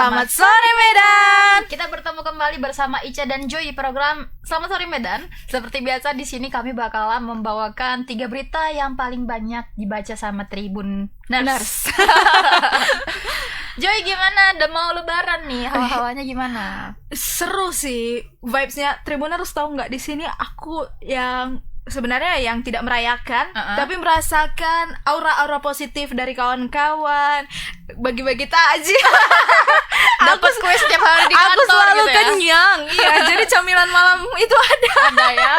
Selamat sore Medan. Kita bertemu kembali bersama Ica dan Joy di program Selamat Sore Medan. Seperti biasa di sini kami bakalan membawakan 3 berita yang paling banyak dibaca sama Tribun Nurse. Joy, gimana? Udah mau lebaran nih, hawa-hawanya gimana? Seru sih vibes-nya. Tribuners tahu nggak, di sini aku yang sebenarnya yang tidak merayakan, tapi merasakan aura-aura positif dari kawan-kawan, bagi-bagi takjil. Dapat kue setiap hari di kantor. Aku selalu gitu ya? kenyang. Iya, jadi camilan malam itu ada. Ada ya.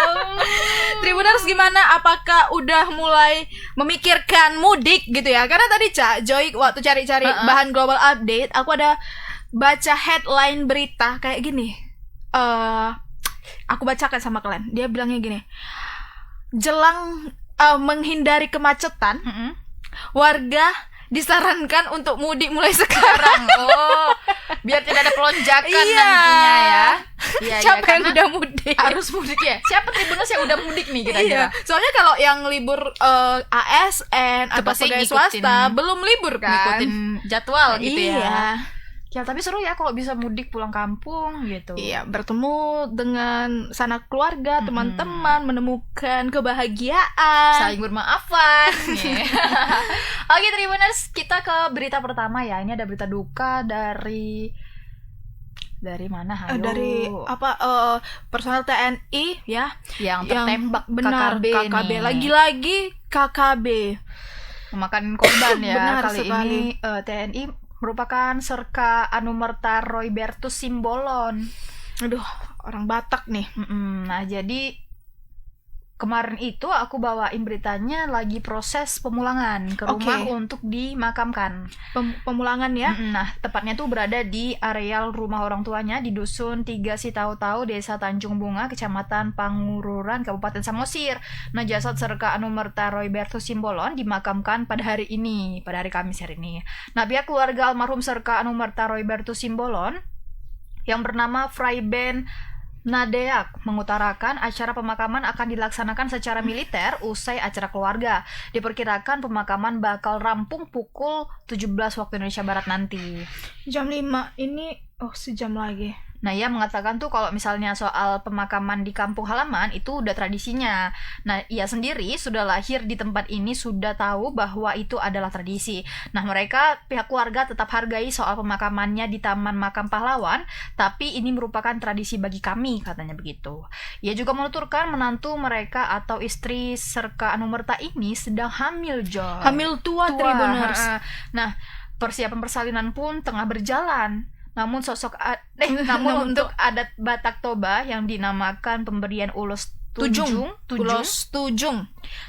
Tribuners gimana? Apakah udah mulai memikirkan mudik gitu ya? Karena tadi Joy waktu cari-cari bahan global update, aku ada baca headline berita kayak gini. Aku bacakan sama kalian. Dia bilangnya gini. Jelang menghindari kemacetan, warga disarankan untuk mudik mulai sekarang. Oh, biar tidak ada pelonjakan nantinya ya. Iya, Siapa yang karena udah mudik? harus mudik ya. Siapa Tribuners yang udah mudik nih kira-kira? Iya. Soalnya kalau yang libur ASN atau pasti pegawai ngikutin- swasta belum libur kan? Ngikutin jadwal gitu Iya. ya. Ya tapi seru ya kalau bisa mudik pulang kampung gitu. Iya, bertemu dengan sanak keluarga, teman-teman, menemukan kebahagiaan. Saling bermaafan. Oke Tribuners, kita ke berita pertama ya. Ini ada berita duka dari mana? Ayo. Dari personel TNI ya yang tertembak benar KKB KKB nih. lagi-lagi KKB Memakan korban ya. Benar Kali sekali. ini TNI merupakan Serka Anumerta Roybertus Simbolon. Aduh, orang Batak nih. Nah jadi kemarin itu aku bawain beritanya lagi proses pemulangan ke rumah untuk dimakamkan. Pemulangan ya. Nah tepatnya tuh berada di areal rumah orang tuanya di Dusun 3 Sitau-Tau, Desa Tanjung Bunga, Kecamatan Pangururan, Kabupaten Samosir. Nah jasad Serka Anumerta Roybertus Simbolon dimakamkan pada hari ini, pada hari Kamis hari ini. Nah pihak keluarga almarhum Serka Anumerta Roybertus Simbolon yang bernama Fraiben Nadeak mengutarakan acara pemakaman akan dilaksanakan secara militer usai acara keluarga. Diperkirakan pemakaman bakal rampung pukul 17 waktu Indonesia Barat nanti. Jam 5 ini sejam lagi. Nah, ia mengatakan tuh kalau misalnya soal pemakaman di kampung halaman itu udah tradisinya. Nah, ia sendiri sudah lahir di tempat ini, sudah tahu bahwa itu adalah tradisi. Nah, mereka pihak keluarga tetap hargai soal pemakamannya di Taman Makam Pahlawan, tapi ini merupakan tradisi bagi kami, katanya begitu. Ia juga menuturkan menantu mereka atau istri Serka Anumerta ini sedang hamil, Joy. Hamil tua. Tribuners. Nah, persiapan persalinan pun tengah berjalan. Namun untuk adat Batak Toba yang dinamakan pemberian Ulos Tujung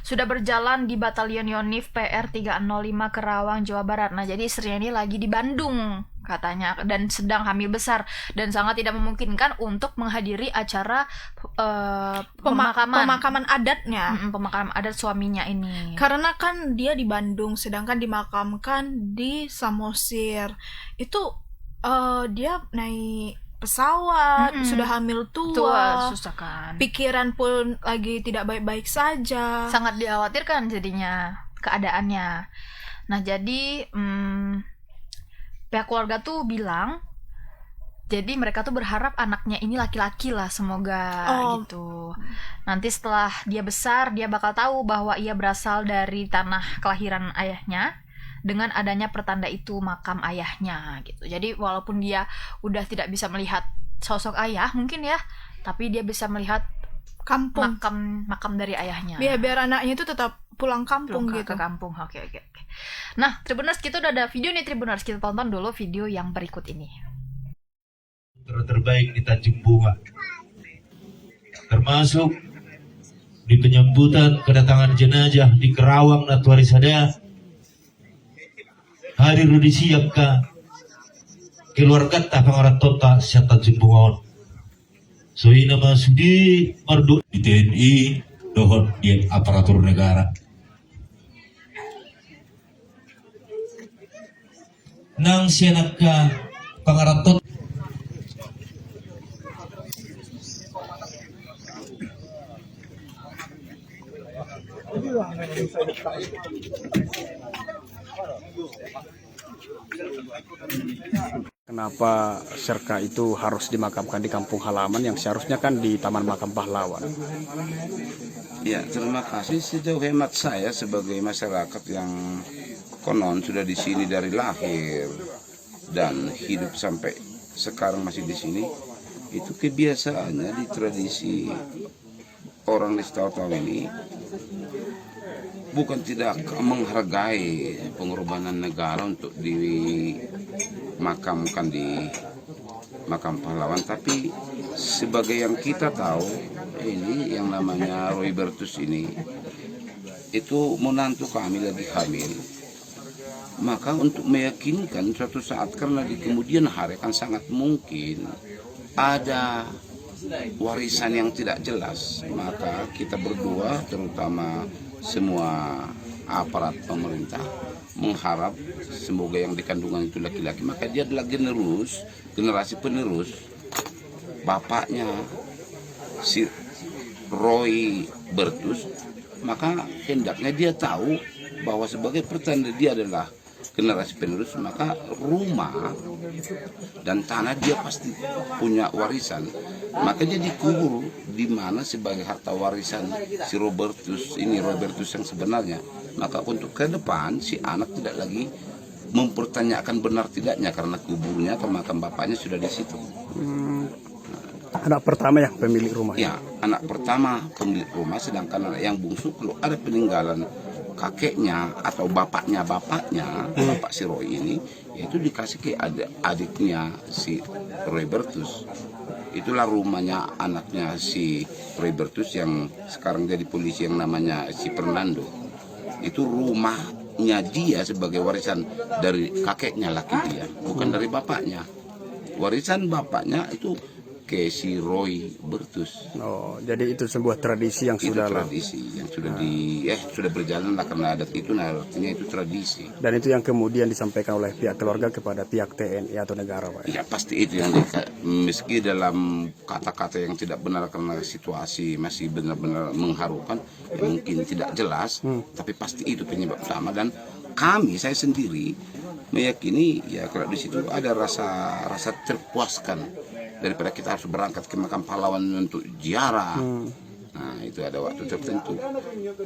sudah berjalan di Batalion Yonif PR 305 Kerawang, Jawa Barat. Nah, jadi istrinya ini lagi di Bandung katanya dan sedang hamil besar dan sangat tidak memungkinkan untuk menghadiri acara pemakaman adatnya. Pemakaman adat suaminya ini. Karena kan dia di Bandung sedangkan dimakamkan di Samosir. Itu dia naik pesawat, sudah hamil tua, susah kan. pikiran pun lagi tidak baik-baik saja. Sangat dikhawatirkan jadinya keadaannya. Nah jadi pihak keluarga tuh bilang, jadi mereka tuh berharap anaknya ini laki-laki lah, semoga gitu. Nanti setelah dia besar, dia bakal tahu bahwa ia berasal dari tanah kelahiran ayahnya. Dengan adanya pertanda itu makam ayahnya gitu. Jadi walaupun dia udah tidak bisa melihat sosok ayah mungkin ya, tapi dia bisa melihat kampung, makam dari ayahnya. Biar anaknya itu tetap pulang kampung gitu. Ke kampung. Oke. Nah, Tribuners, kita udah ada video nih Tribuners. Kita tonton dulu video yang berikut ini. Terbaik di Tanjung Bunga. Termasuk di penyambutan kedatangan jenazah di Kerawang Natuarisada. Hari rudi siap ka keluarga ta pangaratota sa Tanjung Bungaon. So ini nama sudi mardu di TNI dohon di aparatur negara. Nang sianak ka pangaratot Kenapa Serka itu harus dimakamkan di kampung halaman yang seharusnya kan di Taman Makam Pahlawan? Ya, terima kasih. Sejauh hemat saya sebagai masyarakat yang konon sudah di sini dari lahir dan hidup sampai sekarang masih di sini, itu kebiasaannya di tradisi orang di tahu-tahu ini bukan tidak menghargai pengorbanan negara untuk dimakamkan di makam pahlawan, tapi sebagai yang kita tahu ini yang namanya Roybertus ini itu menantu kami lagi hamil, maka untuk meyakinkan suatu saat karena di kemudian hari kan sangat mungkin ada warisan yang tidak jelas, maka kita berdua terutama semua aparat pemerintah mengharap semoga yang dikandungan itu laki-laki, maka dia adalah generasi penerus bapaknya si Roybertus, maka hendaknya dia tahu bahwa sebagai pertanda dia adalah generasi penerus, maka rumah dan tanah dia pasti punya warisan, maka dia dikubur di mana sebagai harta warisan si Roybertus yang sebenarnya. Maka untuk ke depan si anak tidak lagi mempertanyakan benar tidaknya karena kuburnya atau makam bapaknya sudah di situ. Anak pertama yang pemilik rumah. Ya, anak pertama pemilik rumah, sedangkan anak yang bungsu kalau ada peninggalan kakeknya atau bapaknya bapak si Roy ini, itu dikasih ke adiknya si Roybertus. Itulah rumahnya anaknya si Roybertus yang sekarang jadi polisi yang namanya si Fernando. Itu rumahnya dia sebagai warisan dari kakeknya laki dia, bukan dari bapaknya. Warisan bapaknya itu ke si Roybertus. Oh, jadi itu sebuah tradisi yang sudah sudah berjalan lah karena adat itu, nah artinya itu tradisi. Dan itu yang kemudian disampaikan oleh pihak keluarga kepada pihak TNI atau negara, Pak. Ya pasti itu yang meski dalam kata-kata yang tidak benar karena situasi masih benar-benar mengharukan, ya mungkin tidak jelas, tapi pasti itu penyebab utama. Dan saya sendiri meyakini ya kalau di situ ada rasa terpuaskan daripada kita harus berangkat ke makam pahlawan untuk ziarah. Nah, itu ada waktu tertentu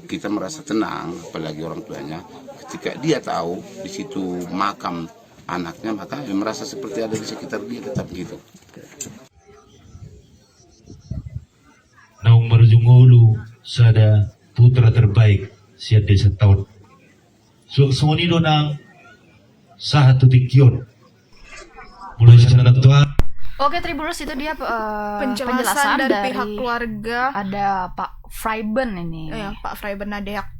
kita merasa tenang, apalagi orang tuanya ketika dia tahu di situ makam anaknya, maka dia merasa seperti ada di sekitar dia, tetap gitu. Naung Marjungolu sada putra terbaik siat desa tahun. Suaksoni donang sahatu tikyon. Mulai sana tua. Oke, Tribuners, itu dia penjelasan dari pihak keluarga. Ada Pak Fraiben ini. Ya, Pak Fraiben Nadeak.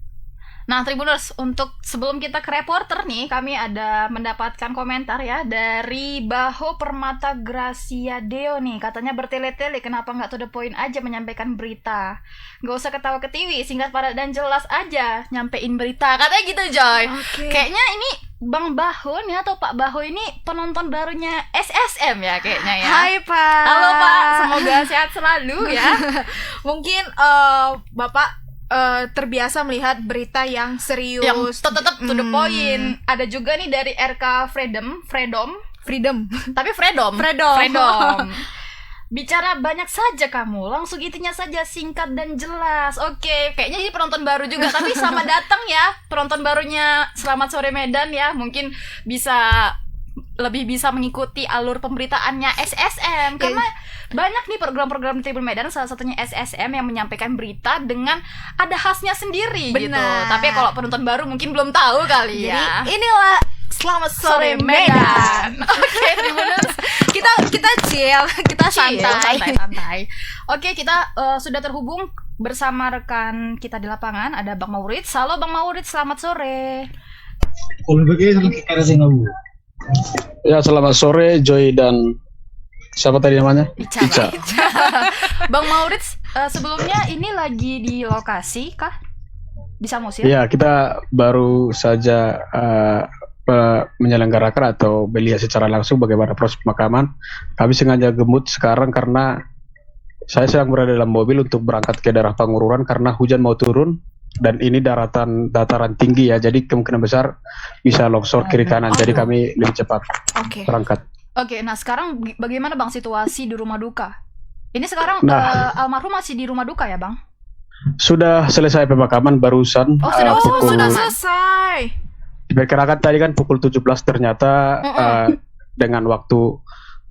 Nah, Tribuners, untuk sebelum kita ke reporter nih, kami ada mendapatkan komentar ya dari Baho Permata Gracia Deo nih. Katanya bertele-tele, kenapa nggak to the point aja menyampaikan berita? Nggak usah ketawa-ketiwi, singkat padat dan jelas aja nyampein berita. Katanya gitu, Joy. Okay. Kayaknya ini Bang Baho nih atau Pak Baho ini penonton barunya SSM ya kayaknya ya. Hai Pak. Halo Pak, semoga sehat selalu ya. Mungkin Bapak terbiasa melihat berita yang serius, yang tetap to the point. Ada juga nih dari RK Freedom. Tapi Freedom. Bicara banyak saja kamu, langsung intinya saja, singkat dan jelas. Oke, kayaknya ini penonton baru juga, tapi selamat datang ya penonton barunya Selamat Sore Medan ya. Mungkin lebih bisa mengikuti alur pemberitaannya SSM karena banyak nih program-program di Tribun Medan, salah satunya SSM yang menyampaikan berita dengan ada khasnya sendiri. Benar. Gitu. Tapi kalau penonton baru mungkin belum tahu kali ya. Jadi inilah Selamat Sore Medan. Oke, Tribuners. kita chill, kita santai. Oke, kita sudah terhubung bersama rekan kita di lapangan, ada Bang Maurits. Halo Bang Maurits, selamat sore. Ya, selamat sore Joy dan siapa tadi namanya? Ica. Bang Maurits, sebelumnya ini lagi di lokasi kah? Di Samosir? Ya, kita baru saja menyelenggarakan atau melihat secara langsung bagaimana proses pemakaman. Kami sengaja gemut sekarang karena saya sedang berada dalam mobil untuk berangkat ke daerah Pangururan karena hujan mau turun dan ini dataran tinggi ya, jadi kemungkinan besar bisa longsor kiri kanan. Jadi kami lebih cepat berangkat. Oke, nah sekarang bagaimana Bang situasi di rumah duka? Ini sekarang almarhum masih di rumah duka ya Bang? Sudah selesai pemakaman barusan. Sudah selesai. Diperkirakan tadi kan pukul 17 ternyata dengan waktu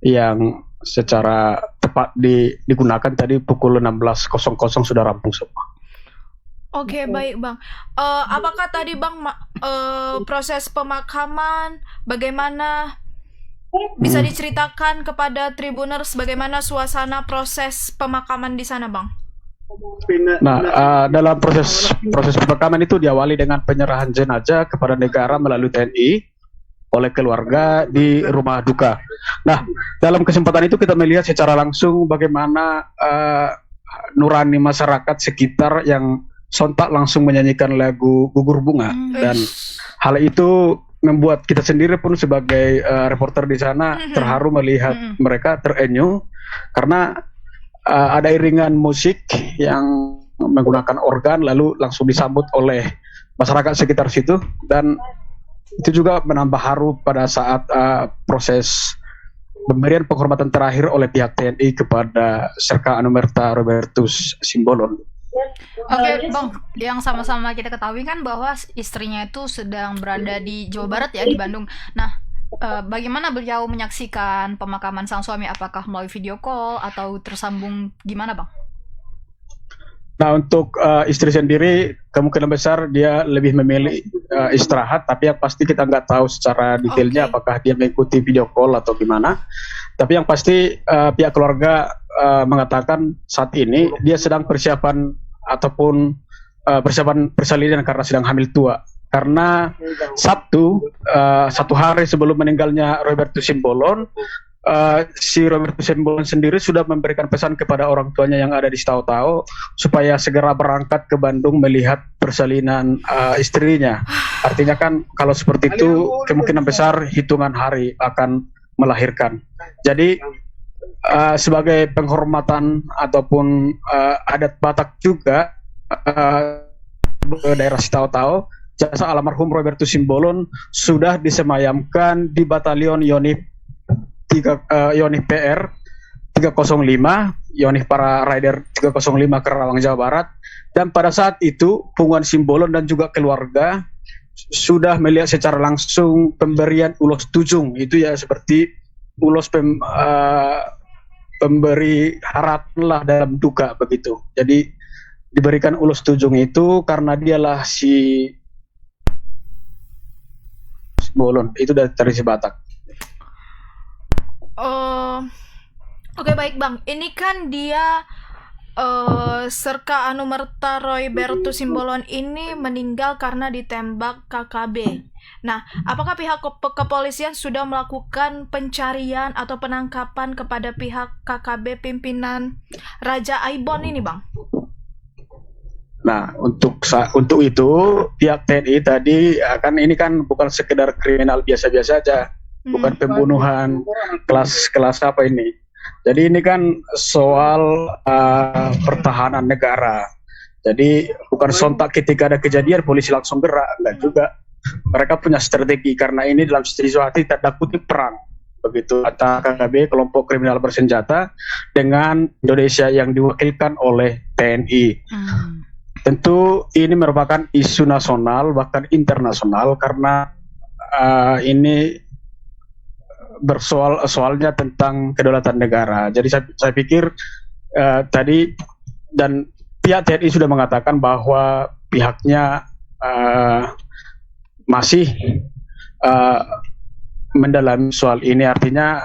yang secara tepat digunakan tadi pukul 16.00 sudah rampung semua. Oke, baik Bang. Apakah tadi Bang proses pemakaman bagaimana bisa diceritakan kepada Tribuners bagaimana suasana proses pemakaman di sana Bang? Nah, dalam proses pemakaman itu diawali dengan penyerahan jenazah kepada negara melalui TNI oleh keluarga di rumah duka. Nah, dalam kesempatan itu kita melihat secara langsung bagaimana nurani masyarakat sekitar yang sontak langsung menyanyikan lagu Gugur Bunga, dan hal itu membuat kita sendiri pun sebagai reporter di sana terharu melihat mereka terenyuh karena ada iringan musik yang menggunakan organ lalu langsung disambut oleh masyarakat sekitar situ, dan itu juga menambah haru pada saat proses pemberian penghormatan terakhir oleh pihak TNI kepada Serka Anumerta Robertus Simbolon. Oke Bang, yang sama-sama kita ketahui kan bahwa istrinya itu sedang berada di Jawa Barat ya, di Bandung. Nah, bagaimana beliau menyaksikan pemakaman sang suami? Apakah melalui video call atau tersambung gimana Bang? Nah, untuk istri sendiri kemungkinan besar dia lebih memilih istirahat, tapi yang pasti kita nggak tahu secara detailnya apakah dia mengikuti video call atau gimana. Tapi yang pasti pihak keluarga mengatakan saat ini dia sedang persiapan ataupun persiapan persalinan karena sedang hamil tua. Karena Sabtu, satu hari sebelum meninggalnya Robertus Simbolon, si Robertus Simbolon sendiri sudah memberikan pesan kepada orang tuanya yang ada di Tahu-Tahu supaya segera berangkat ke Bandung melihat persalinan istrinya. Artinya kan kalau seperti itu kemungkinan besar hitungan hari akan melahirkan. Jadi sebagai penghormatan ataupun adat Batak juga daerah Tahu-Tahu, jasad almarhum Robertus Simbolon sudah disemayamkan di Batalion Yonif PR 305, Yonif para Rider 305 Karawang, Jawa Barat. Dan pada saat itu Punggungan Simbolon dan juga keluarga sudah melihat secara langsung pemberian ulos tujung. Itu ya seperti ulos pemberi harapan lah dalam duka begitu. Jadi diberikan ulos tujung itu karena dialah si Simbolon, itu dari tradisi Batak. Oke, baik Bang. Ini kan dia Serka Anumerta Robertus Simbolon ini meninggal karena ditembak KKB. Nah, apakah pihak kepolisian sudah melakukan pencarian atau penangkapan kepada pihak KKB pimpinan Raja Aibon ini, Bang? Nah, untuk itu pihak TNI tadi kan ini kan bukan sekedar kriminal biasa-biasa aja, bukan pembunuhan kelas apa ini. Jadi ini kan soal pertahanan negara. Jadi bukan sontak ketika ada kejadian polisi langsung gerak, enggak juga. Mereka punya strategi karena ini dalam situasi tanda kutip perang. Begitu antara KKB, kelompok kriminal bersenjata, dengan Indonesia yang diwakilkan oleh TNI. Tentu ini merupakan isu nasional bahkan internasional karena ini soalnya tentang kedaulatan negara. Jadi saya pikir tadi dan pihak TNI sudah mengatakan bahwa pihaknya masih mendalami soal ini, artinya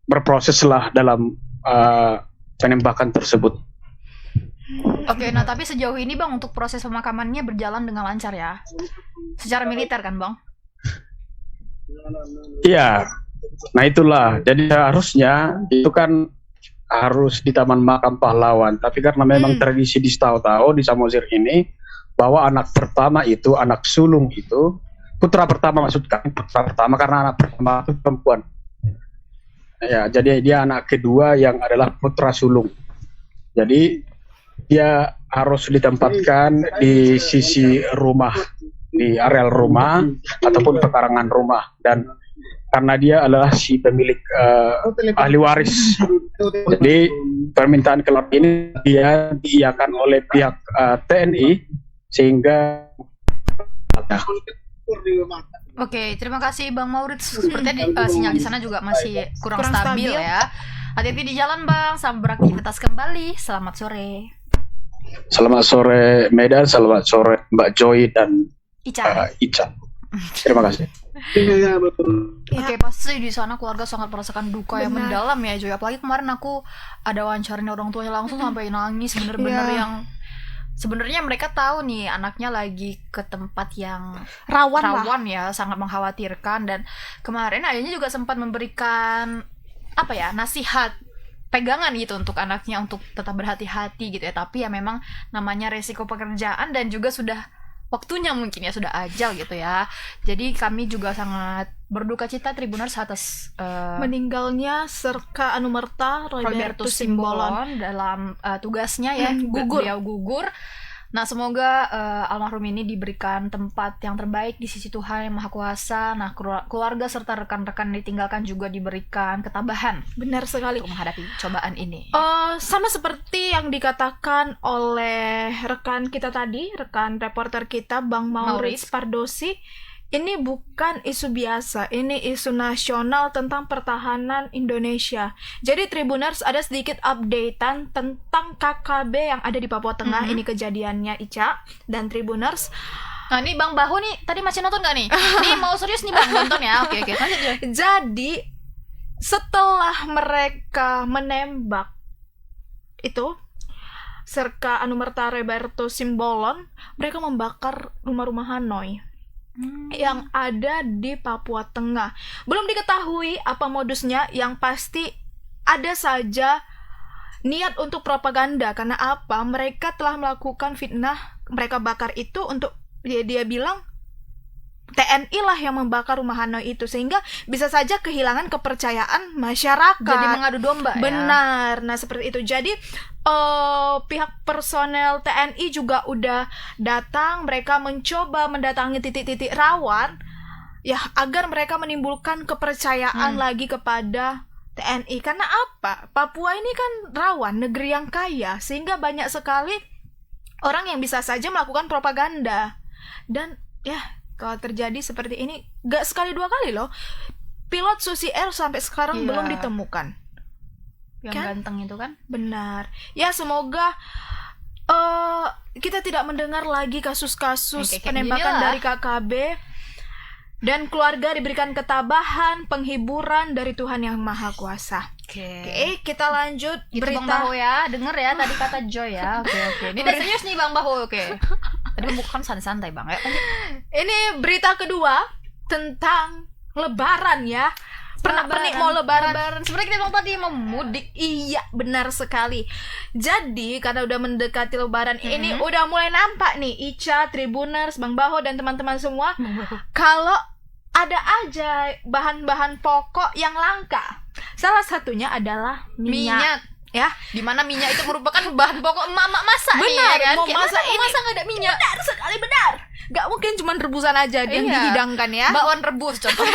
berproseslah dalam penembakan tersebut. Oke, nah tapi sejauh ini Bang untuk proses pemakamannya berjalan dengan lancar ya? Secara militer kan Bang? Iya. Nah itulah, jadi harusnya itu kan harus di Taman Makam Pahlawan, tapi karena memang tradisi di Tahu-Tahu di Samosir ini bahwa anak pertama itu, anak sulung itu, putra pertama maksud kami, putra pertama karena anak pertama itu perempuan. Ya, jadi dia anak kedua yang adalah putra sulung. Jadi dia harus ditempatkan di sisi rumah, di areal rumah ataupun pekarangan rumah, dan karena dia adalah si pemilik ahli waris. Jadi permintaan keluarga ini dia diiakan oleh pihak TNI sehingga Oke, terima kasih Bang Maurits. Sepertinya sinyal di sana juga masih kurang stabil ya. Hati-hati di jalan Bang, sampai beraktivitas kembali. Selamat sore. Selamat sore Medan, selamat sore Mbak Joy dan Ica. Terima kasih. Oke, pasti di sana keluarga sangat merasakan duka yang mendalam ya Joy. Apalagi kemarin aku ada wawancarin orang tuanya langsung sampai nangis, bener-bener yang sebenarnya mereka tahu nih anaknya lagi ke tempat yang rawan ya, sangat mengkhawatirkan. Dan kemarin ayahnya juga sempat memberikan nasihat, pegangan gitu untuk anaknya untuk tetap berhati-hati gitu ya. Tapi ya memang namanya resiko pekerjaan dan juga sudah waktunya mungkin ya, sudah ajal gitu ya. Jadi kami juga sangat berduka cita Tribuners atas meninggalnya Serka Anumerta Roybertus Simbolon dalam tugasnya ya, beliau gugur. Nah, semoga almarhum ini diberikan tempat yang terbaik di sisi Tuhan Yang Maha Kuasa. Nah, keluarga serta rekan-rekan ditinggalkan juga diberikan ketabahan. Benar sekali untuk menghadapi cobaan ini. Sama seperti yang dikatakan oleh rekan kita tadi, rekan reporter kita Bang Maurits Pardosi. Ini bukan isu biasa, ini isu nasional tentang pertahanan Indonesia. Jadi Tribuners, ada sedikit updatean tentang KKB yang ada di Papua Tengah. Ini kejadiannya Ica dan Tribuners. Nah, ini Bang Bahu nih tadi masih nonton gak nih? Nih mau serius nih Bang, nonton ya. Oke. Jadi setelah mereka menembak itu Serka Anumerta Roybertus Simbolon, mereka membakar rumah-rumah Hanoi yang ada di Papua Tengah. Belum diketahui apa modusnya, yang pasti ada saja niat untuk propaganda. Karena apa? Mereka telah melakukan fitnah, mereka bakar itu untuk dia bilang TNI lah yang membakar rumah Hanoi itu, sehingga bisa saja kehilangan kepercayaan masyarakat. Jadi mengadu domba. Benar. Nah, seperti itu. Jadi pihak personel TNI juga udah datang, mereka mencoba mendatangi titik-titik rawan ya agar mereka menimbulkan kepercayaan lagi kepada TNI. Karena apa? Papua ini kan rawan, negeri yang kaya, sehingga banyak sekali orang yang bisa saja melakukan propaganda. Dan ya kalau terjadi seperti ini, gak sekali dua kali loh. Pilot Susi Air sampai sekarang belum ditemukan. Yang ganteng itu kan? Benar. Ya, semoga kita tidak mendengar lagi kasus-kasus penembakan dari KKB. Dan keluarga diberikan ketabahan, penghiburan dari Tuhan Yang Maha Kuasa. Oke, kita lanjut gitu, berita. Bang Bahu ya, denger ya tadi kata Joy ya. Oke. Ini udah serius nih Bang Bahu, oke. Tadi bukan santai-santai Bang ya. Ini berita kedua tentang Lebaran ya. Pernik mau lebaran. Sebenarnya kita tadi mau mudik. Iya, benar sekali. Jadi karena udah mendekati lebaran ini udah mulai nampak nih Ica, Tribuners, Bang Baho dan teman-teman semua kalau ada aja bahan-bahan pokok yang langka. Salah satunya adalah minyak. Ya, dimana minyak itu merupakan bahan pokok emak-emak masak. Benar, nih, ya kan? Mau masak ini nggak ada minyak. Benar sekali, benar. Gak mungkin cuma rebusan aja yang dihidangkan ya. Bakwan rebus contohnya.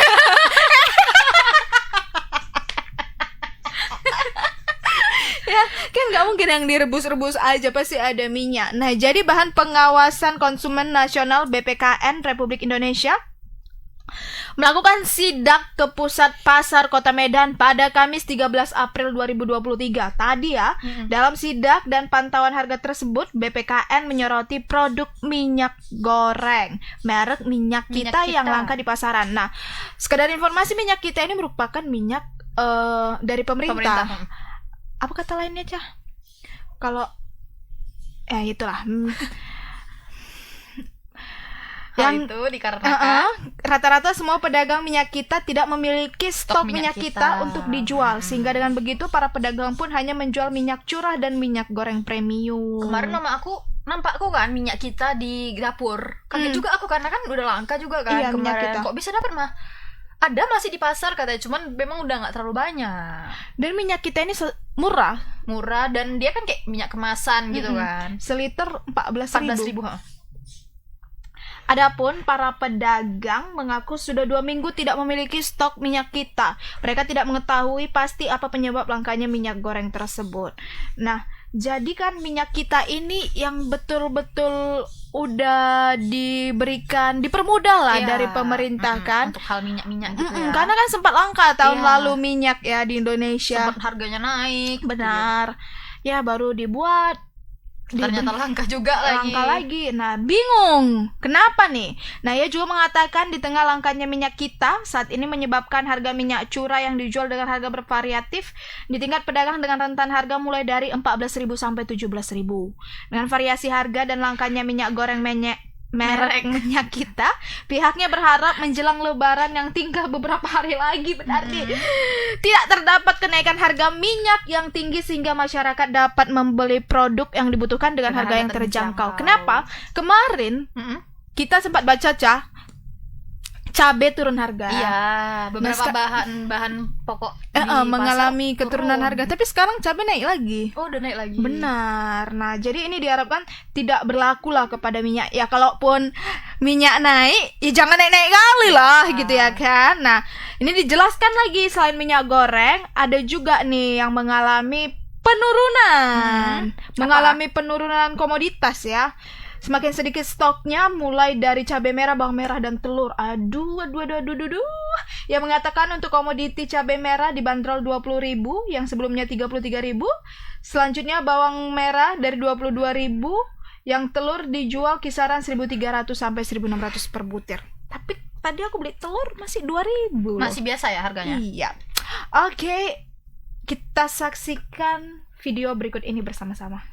Ya, kan nggak mungkin yang direbus-rebus aja, pasti ada minyak. Nah, jadi Bahan Pengawasan Konsumen Nasional BPKN Republik Indonesia melakukan sidak ke Pusat Pasar Kota Medan pada Kamis 13 April 2023. Tadi ya, dalam sidak dan pantauan harga tersebut, BPKN menyoroti produk minyak goreng, merek minyak kita yang langka di pasaran. Nah, sekedar informasi, minyak kita ini merupakan minyak dari pemerintah. Apa kata lainnya, Cah? Kalau itulah. Yang itu dikarenakan rata-rata semua pedagang minyak kita tidak memiliki stok minyak kita untuk dijual, sehingga dengan begitu para pedagang pun hanya menjual minyak curah dan minyak goreng premium. Kemarin nampakku kan minyak kita di dapur. Kaget juga aku karena kan udah langka juga kan kemarin. Kok bisa dapat mah? Ada masih di pasar katanya, cuman memang udah nggak terlalu banyak. Dan minyak kita ini murah dan dia kan kayak minyak kemasan gitu kan. Seliter 14.000. Adapun para pedagang mengaku sudah 2 minggu tidak memiliki stok minyak kita. Mereka tidak mengetahui pasti apa penyebab langkanya minyak goreng tersebut. Nah, jadi kan minyak kita ini yang betul-betul udah dipermudah lah dari pemerintah kan. Untuk hal minyak-minyak gitu ya. Karena kan sempat langka tahun lalu minyak ya di Indonesia. Sempat harganya naik. Benar. Ya baru dibuat. Ternyata langka juga lagi. Nah, bingung. Kenapa nih? Nah, ia juga mengatakan di tengah langkanya minyak kita saat ini menyebabkan harga minyak curah yang dijual dengan harga bervariatif di tingkat pedagang dengan rentan harga mulai dari 14.000 sampai 17.000. Dengan variasi harga dan langkanya minyak goreng merek minyak kita, pihaknya berharap menjelang lebaran yang tinggal beberapa hari lagi berarti tidak terdapat kenaikan harga minyak yang tinggi sehingga masyarakat dapat membeli produk yang dibutuhkan dengan harga yang terjangkau. Kenapa? Kemarin kita sempat baca cabai turun harga. Iya, beberapa bahan pokok mengalami keturunan harga. Tapi sekarang cabai naik lagi. Oh, udah naik lagi. Benar. Nah, jadi ini diharapkan tidak berlaku lah kepada minyak. Ya, kalaupun minyak naik, ya jangan naik-naik kali lah, gitu ya kan. Nah, ini dijelaskan lagi selain minyak goreng, ada juga nih yang mengalami penurunan. Mengalami penurunan komoditas ya. Semakin sedikit stoknya, mulai dari cabai merah, bawang merah, dan telur. Aduh. Yang mengatakan untuk komoditi cabai merah dibanderol 20.000, yang sebelumnya 33.000. Selanjutnya bawang merah dari 22.000, yang telur dijual kisaran 1.300 sampai 1.600 per butir. Tapi tadi aku beli telur masih 2.000. Masih biasa ya harganya? Iya. Oke, kita saksikan video berikut ini bersama-sama.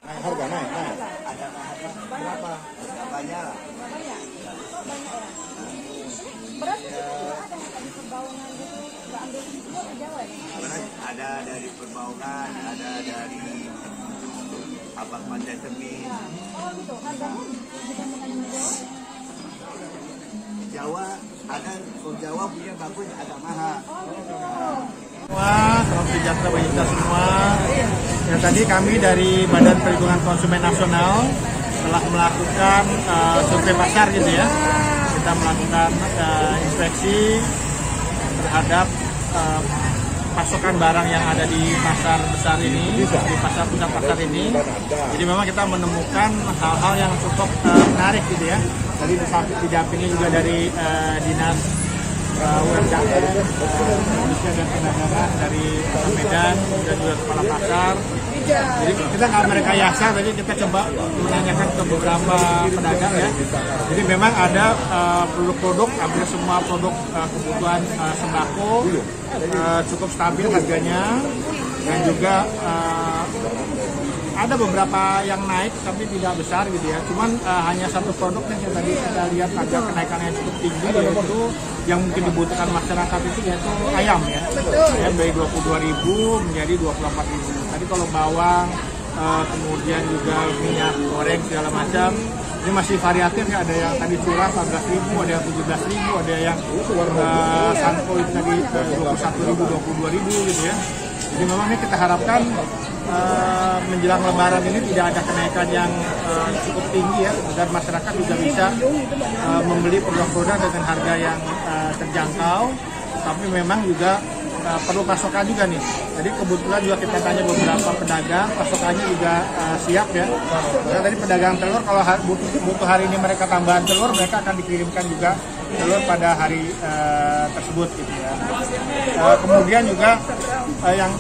Harga naik. Berapa? Banyak. Ada dari Perbaungan, ada dari Abang Pantai Temin. Jawa ada, Jawa punya bagus agak mahal. Salam sejahtera bagi kita semua. Ya, tadi kami dari Badan Perlindungan Konsumen Nasional telah melakukan survei pasar gitu ya. Kita melakukan inspeksi terhadap pasokan barang yang ada di pasar besar ini, di pasar pusat pasar ini. Jadi memang kita menemukan hal-hal yang cukup menarik gitu ya. Tadi didampingi juga dari Dinas UMKM, Indonesia dan Perdagangan dari Kota Medan dan juga Kepala Pasar. Jadi kita nggak merekayasa, tadi kita coba menanyakan ke beberapa pedagang ya. Jadi memang ada produk-produk, hampir semua produk kebutuhan sembako cukup stabil harganya, dan juga ada beberapa yang naik tapi tidak besar gitu ya. Cuman hanya satu produk yang tadi kita lihat harga kenaikannya cukup tinggi, yaitu yang mungkin dibutuhkan masyarakat itu yaitu ayam ya. Ayam dari 22.000 menjadi 24.000. Tadi kalau bawang, kemudian juga minyak goreng segala macam, ini masih variatif ya. Ada yang tadi curah 14.000, ada yang 17.000, ada yang sanpo itu tadi 21.000, 22.000 gitu ya. Jadi memang ini kita harapkan menjelang Lebaran ini tidak ada kenaikan yang cukup tinggi ya, agar masyarakat juga bisa membeli produk-produk dengan harga yang terjangkau. Tapi memang juga perlu pasokan juga nih. Jadi kebetulan juga kita tanya beberapa pedagang, pasokannya juga siap ya. Karena tadi pedagang telur kalau butuh hari ini mereka tambahan telur, mereka akan dikirimkan juga telur pada hari tersebut gitu ya. Kemudian juga yang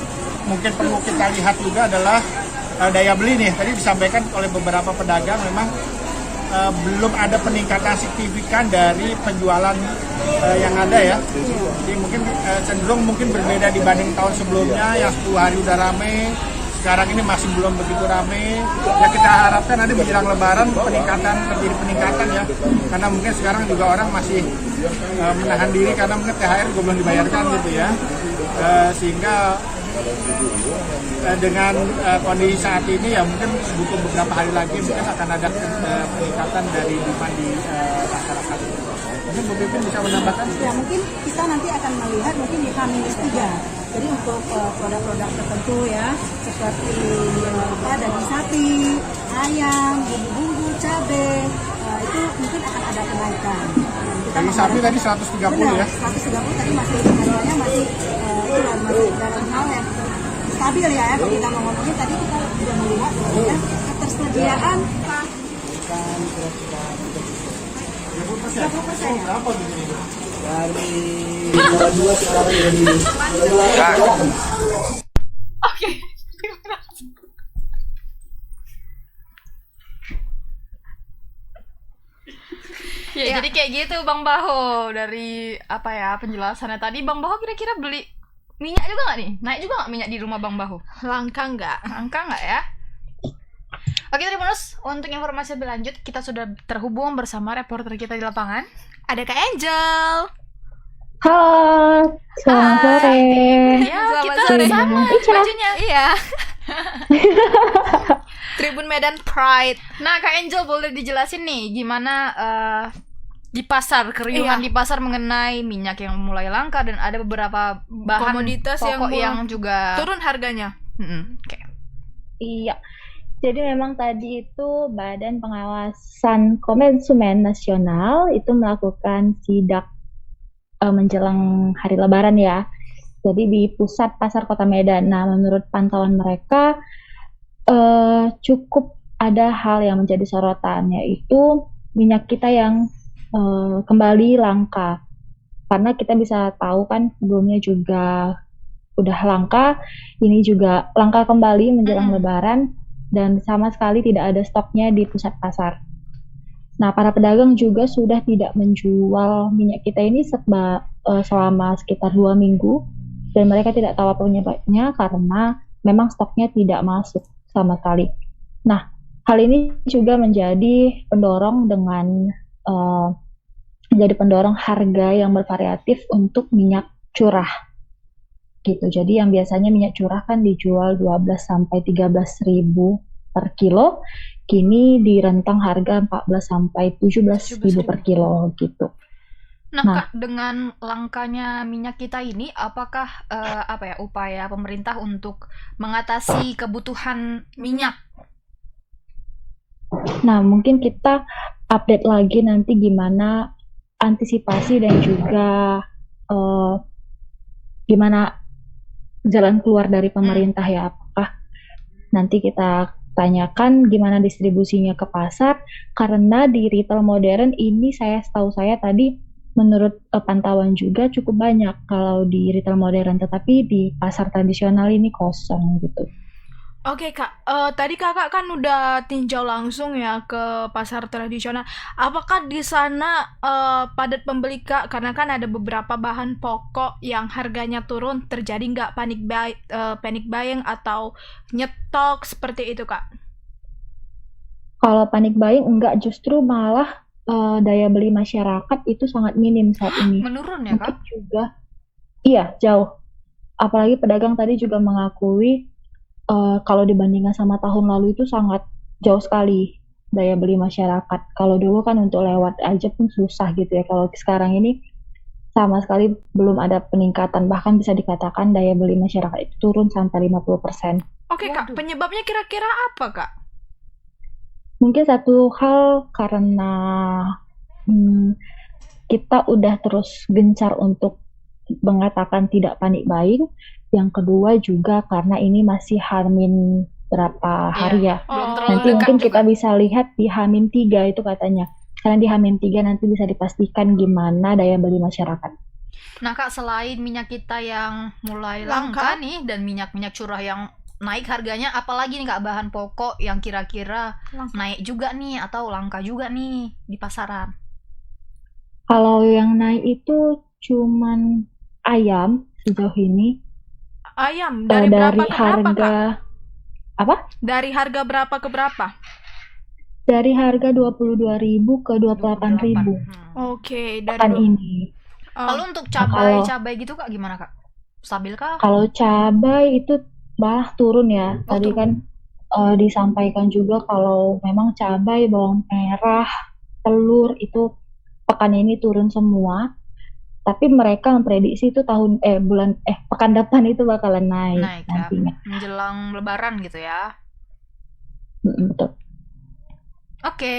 mungkin perlu kita lihat juga adalah daya beli nih. Tadi disampaikan oleh beberapa pedagang memang belum ada peningkatan signifikan dari penjualan yang ada ya. Jadi mungkin cenderung berbeda dibanding tahun sebelumnya yang 10 hari udah rame. Sekarang ini masih belum begitu rame. Ya kita harapkan nanti menjelang Lebaran terjadi peningkatan ya. Karena mungkin sekarang juga orang masih menahan diri karena mungkin THR juga belum dibayarkan gitu ya. Sehingga dengan kondisi saat ini ya mungkin butuh beberapa hari lagi mungkin akan ada peningkatan dari demand di masyarakat. Mungkin Bu Pipin bisa menambahkan? Ya mungkin kita nanti akan melihat mungkin di H-3. Jadi untuk produk-produk tertentu ya seperti daging sapi, ayam, bumbu-bumbu, cabai itu mungkin akan ada kenaikan. Daging sapi tadi 130 benar, ya? 130 tadi masih harganya masih dalam hal yang stabil ya. Kalau kita mau ngomongin tadi kita sudah melihat ya, ketersediaan 30%. Berapa begini? Dari 22 sekarang jadi Oke. Ya, jadi kayak gitu Bang Baho dari apa ya penjelasannya tadi. Bang Baho kira-kira beli minyak juga nggak nih? Naik juga nggak minyak di rumah Bang Baho? Langka nggak? Angka nggak ya? Oke Tribuners, untuk informasi lebih lanjut kita sudah terhubung bersama reporter kita di lapangan. Ada Kak Angel. Halo, selamat sore. Ya, Selamat kita sore. sama bajunya. Iya. Tribun Medan Pride. Nah, Kak Angel boleh dijelasin nih gimana di pasar, keriuhan Iya. di pasar mengenai minyak yang mulai langka dan ada beberapa bahan Komoditas pokok yang yang juga turun harganya. Oke. Iya, jadi memang tadi itu Badan Pengawasan Konsumen Nasional itu melakukan sidak menjelang hari Lebaran ya. Jadi di pusat pasar Kota Medan. Nah, menurut pantauan mereka cukup ada hal yang menjadi sorotan, yaitu minyak kita yang kembali langka. Karena kita bisa tahu kan sebelumnya juga udah langka, ini juga langka kembali menjelang Lebaran dan sama sekali tidak ada stoknya di pusat pasar. Nah, para pedagang juga sudah tidak menjual minyak kita ini selama sekitar 2 minggu dan mereka tidak tahu apa penyebabnya karena memang stoknya tidak masuk sama sekali. Nah, hal ini juga menjadi pendorong menjadi pendorong harga yang bervariatif untuk minyak curah. Gitu. Jadi yang biasanya minyak curah kan dijual 12 sampai 13 ribu per kilo, kini di rentang harga 14 sampai 17 ribu per kilo gitu. Nah, Kak, dengan langkanya minyak kita ini, apakah upaya pemerintah untuk mengatasi kebutuhan minyak? Nah, mungkin kita update lagi nanti gimana antisipasi dan juga gimana jalan keluar dari pemerintah ya. Apakah nanti kita tanyakan gimana distribusinya ke pasar, karena di retail modern ini setahu saya tadi menurut pantauan juga cukup banyak kalau di retail modern, tetapi di pasar tradisional ini kosong gitu. Oke Kak, tadi Kakak kan udah tinjau langsung ya ke pasar tradisional. Apakah di sana padat pembeli Kak? Karena kan ada beberapa bahan pokok yang harganya turun, terjadi nggak panic buying atau nyetok seperti itu Kak? Kalau panic buying enggak, justru malah daya beli masyarakat itu sangat minim saat ini. Menurun ya Mungkin Kak? juga, iya jauh. Apalagi pedagang tadi juga mengakui kalau dibandingkan sama tahun lalu itu sangat jauh sekali daya beli masyarakat. Kalau dulu kan untuk lewat aja pun susah gitu ya. Kalau sekarang ini sama sekali belum ada peningkatan. Bahkan bisa dikatakan daya beli masyarakat itu turun sampai 50%. Oke Kak, penyebabnya kira-kira apa Kak? Mungkin satu hal karena kita udah terus gencar untuk mengatakan tidak panik buying. Yang kedua juga karena ini masih H-min berapa hari ya. Nanti mungkin kita bisa lihat di H-3 itu katanya. Karena di H-3 nanti bisa dipastikan gimana daya beli masyarakat. Nah Kak, selain minyak kita yang mulai langka nih dan minyak-minyak curah yang naik harganya, apalagi nih Kak bahan pokok yang kira-kira naik juga nih atau langka juga nih di pasaran? Kalau yang naik itu cuman ayam sejauh ini. Ayam dari berapa ke berapa Kak? Apa? Dari harga berapa ke berapa? Dari harga 22.000 ke 28.000. Oke, pekan ini. Lalu untuk cabai gitu Kak gimana Kak? Stabil kah? Kalau cabai itu malah turun ya. Tadi turun. kan disampaikan juga kalau memang cabai, bawang merah, telur itu pekan ini turun semua. Tapi mereka memprediksi itu pekan depan itu bakalan naik nantinya. Ya. Menjelang Lebaran gitu ya. Betul. Oke.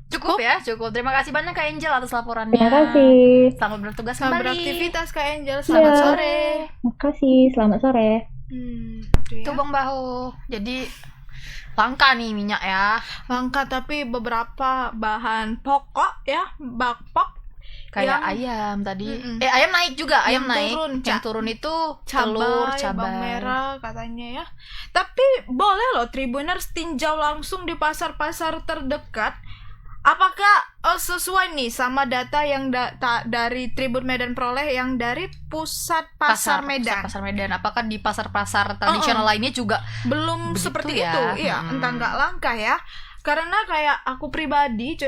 Cukup ya, cukup. Terima kasih banyak Kak Angel atas laporannya. Terima kasih. Selamat bertugas Selamat kembali. beraktivitas Kak Angel. Selamat sore. Terima kasih. Selamat sore. Tuh Bang Bahu. Jadi langka nih minyak ya. Langka, tapi beberapa bahan pokok ya, bakpok Kayak ayam tadi. Ayam naik juga, ayam naik. Yang turun itu telur, cabai, bawang merah katanya ya. Tapi boleh loh Tribuners tinjau langsung di pasar-pasar terdekat. Apakah sesuai nih sama data yang dari Tribun Medan peroleh yang dari pusat pasar Medan? Pasar Medan. Apakah di pasar-pasar tradisional lainnya juga belum seperti ya? itu? Iya, entah nggak langka ya. Karena kayak aku pribadi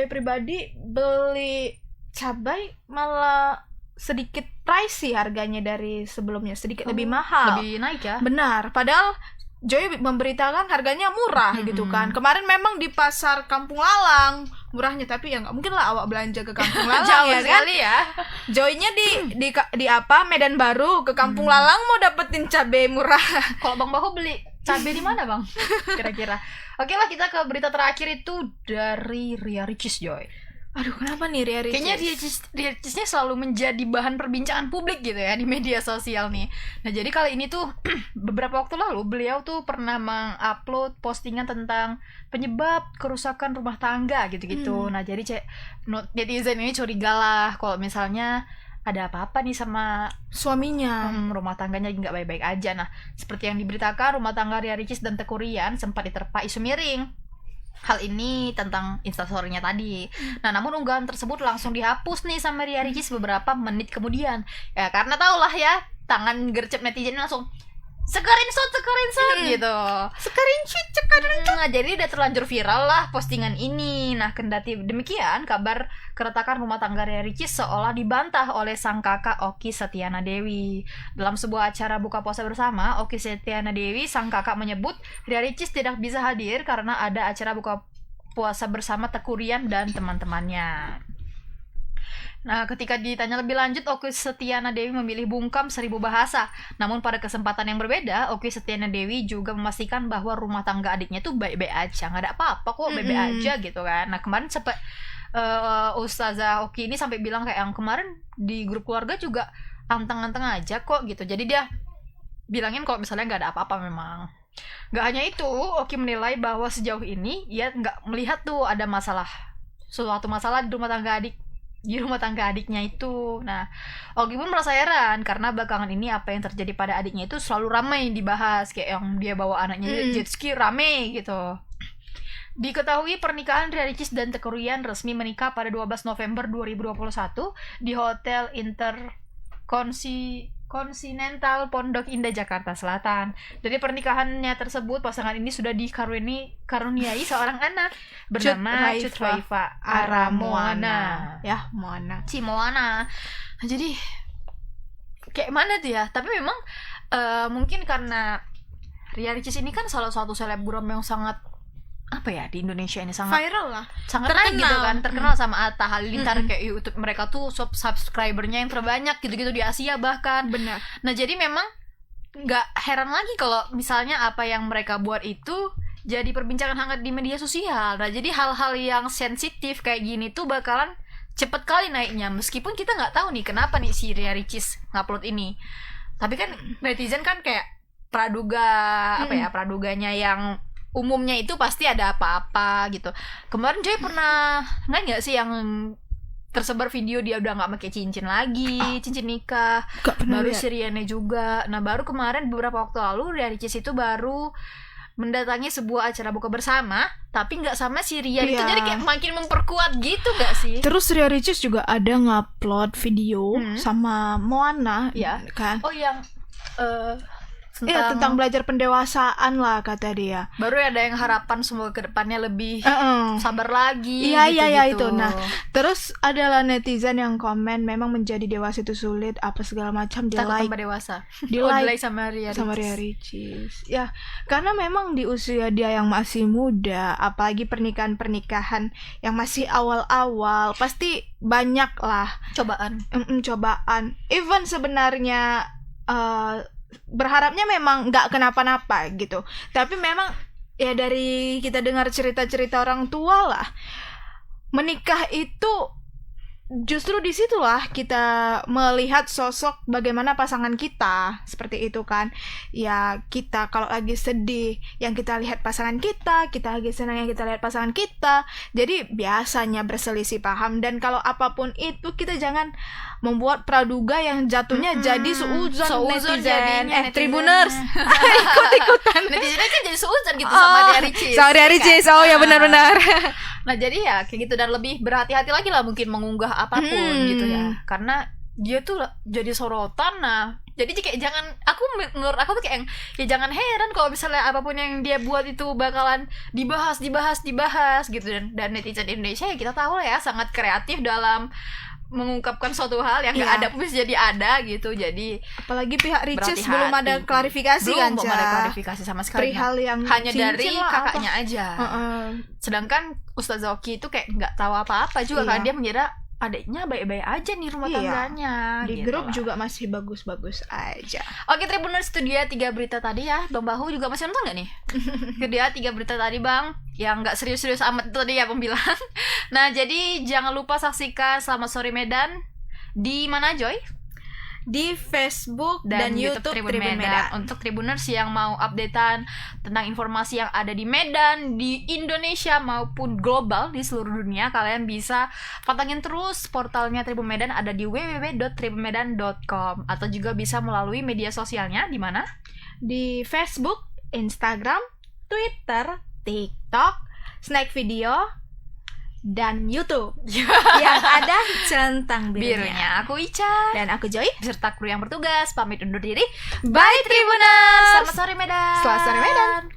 beli cabai malah sedikit pricey harganya dari sebelumnya, sedikit lebih mahal. Lebih naik ya? Benar, padahal Joy memberitakan harganya murah gitu kan. Kemarin memang di pasar Kampung Lalang murahnya, tapi ya nggak mungkin lah awak belanja ke Kampung Lalang. Jauh ya sekali kan? ya. Joynya di apa Medan Baru, ke Kampung Lalang mau dapetin cabai murah. Kalau Bang Bahu beli cabai di mana Bang? Kira-kira. Oke lah, kita ke berita terakhir itu dari Ria Ricis, Joy. Aduh, kenapa nih Ria Ricis? Kayaknya Ria Ricisnya selalu menjadi bahan perbincangan publik gitu ya di media sosial nih. Nah, jadi kali ini tuh beberapa waktu lalu beliau tuh pernah mengupload postingan tentang penyebab kerusakan rumah tangga gitu-gitu. Nah, jadi netizen ini curiga lah kalau misalnya ada apa-apa nih sama suaminya, rumah tangganya nggak baik-baik aja. Nah, seperti yang diberitakan, rumah tangga Ria Ricis dan Teuku Ryan sempat diterpa isu miring. Hal ini tentang instastory-nya tadi. Nah, namun unggahan tersebut langsung dihapus nih sama Ria Ricis beberapa menit kemudian. Ya, karena tau lah ya, tangan gercep netizen langsung screenshot gitu. Screenshot. Nah, jadi udah terlanjur viral lah postingan ini. Nah, kendati demikian, kabar keretakan rumah tangga Ria Ricis seolah dibantah oleh sang kakak Oki Setiana Dewi. Dalam sebuah acara buka puasa bersama, Oki Setiana Dewi, sang kakak menyebut Ria Ricis tidak bisa hadir karena ada acara buka puasa bersama Teuku Ryan dan teman-temannya. Nah, ketika ditanya lebih lanjut, Oki Setiana Dewi memilih bungkam 1000 bahasa. Namun pada kesempatan yang berbeda, Oki Setiana Dewi juga memastikan bahwa rumah tangga adiknya tuh baik-baik aja, nggak ada apa-apa kok, baik-baik aja gitu kan. Nah, kemarin sempat Ustazah Oki ini sampai bilang kayak yang kemarin di grup keluarga juga anteng-anteng aja kok gitu. Jadi dia bilangin kalau misalnya nggak ada apa-apa memang. Nggak hanya itu, Oki menilai bahwa sejauh ini ia nggak melihat tuh ada suatu masalah di rumah tangga adiknya itu. Nah, Oki pun merasa heran karena belakangan ini apa yang terjadi pada adiknya itu selalu ramai dibahas, kayak yang dia bawa anaknya jet ski rame gitu. Diketahui pernikahan Ria Ricis dan Teuku Ryan resmi menikah pada 12 November 2021 di Hotel Intercontinental Pondok Indah Jakarta Selatan. Dari pernikahannya tersebut, pasangan ini sudah dikaruniai seorang anak bernama Cut Raifa Aramoana. Ya, Moana. Moana. Nah, jadi kayak mana tuh ya? Tapi memang mungkin karena Ria Ricis ini kan salah satu selebgram yang sangat di Indonesia ini sangat viral lah, sangat naik gitu kan, terkenal sama Atta Halilintar, kayak YouTube mereka tuh subscribernya yang terbanyak gitu-gitu di Asia bahkan. Benar. Nah, jadi memang nggak heran lagi kalau misalnya apa yang mereka buat itu jadi perbincangan hangat di media sosial. Nah, jadi hal-hal yang sensitif kayak gini tuh bakalan cepet kali naiknya, meskipun kita nggak tahu nih kenapa nih si Ria Ricis ngupload ini. Tapi kan netizen kan kayak praduganya yang umumnya itu pasti ada apa-apa gitu. Kemarin Joy pernah nggak sih yang tersebar video dia udah nggak pakai cincin lagi, cincin nikah. Baru si Riane juga. Nah, baru kemarin beberapa waktu lalu Ria Ricis itu baru mendatangi sebuah acara buka bersama, tapi nggak sama si Ria itu, jadi kayak makin memperkuat gitu nggak sih? Terus Ria Ricis juga ada ngupload video sama Moana, ya kan? Oh, yang tentang belajar pendewasaan lah kata dia. Baru ada yang harapan semoga kedepannya lebih sabar lagi. Iya itu. Nah, terus adalah netizen yang komen memang menjadi dewasa itu sulit, apa segala macam, di like dewasa. Di like sama Ria Ricis. Ya, karena memang di usia dia yang masih muda, apalagi pernikahan yang masih awal-awal, pasti banyak lah cobaan. Even sebenarnya berharapnya memang nggak kenapa-napa gitu, tapi memang ya dari kita dengar cerita-cerita orang tua lah, menikah itu justru disitulah kita melihat sosok bagaimana pasangan kita, seperti itu kan. Ya kita kalau lagi sedih yang kita lihat pasangan kita lagi senang yang kita lihat pasangan kita. Jadi biasanya berselisih paham, dan kalau apapun itu kita jangan membuat praduga yang jatuhnya jadi seuzon netizen. Tribuners ikut-ikutan. Netizennya kan jadi seuzon gitu sama Ria Ricis. Oh ya benar-benar. Nah jadi ya kayak gitu, dan lebih berhati-hati lagi lah mungkin mengunggah apapun gitu ya, karena dia tuh jadi sorotan. Nah jadi kayak menurut aku tuh kayak ya jangan heran kalau misalnya apapun yang dia buat itu bakalan dibahas gitu, dan netizen Indonesia ya kita tahu lah ya sangat kreatif dalam mengungkapkan suatu hal yang nggak ada pun bisa jadi ada gitu. Jadi apalagi pihak Ricis belum ada klarifikasi belum ada klarifikasi sama sekali, perihal yang hanya dari kakaknya apa aja. Sedangkan Ustaz Zoki itu kayak nggak tahu apa-apa juga kan, dia mengira adiknya baik-baik aja nih rumah tangganya. Di gitu grup lah. juga masih bagus-bagus aja. Oke, Tribuners, itu dia 3 berita tadi ya. Bang Bahu juga masih nonton gak nih? Itu dia 3 berita tadi Bang, yang gak serius-serius amat itu tadi ya pembilang. Nah jadi jangan lupa saksikan Selamat Sore Medan. Di mana Joy? Di Facebook dan YouTube Tribun Medan. Untuk Tribuners yang mau updatean tentang informasi yang ada di Medan, di Indonesia maupun global di seluruh dunia, kalian bisa pantengin terus portalnya Tribun Medan, ada di www.tribunmedan.com, atau juga bisa melalui media sosialnya di mana? Di Facebook, Instagram, Twitter, TikTok, Snack Video, dan YouTube yang ada centang birunya. Aku Ica dan aku Joy beserta kru yang bertugas pamit undur diri. Bye Tribuners. Selamat sore Medan. Selamat sore Medan.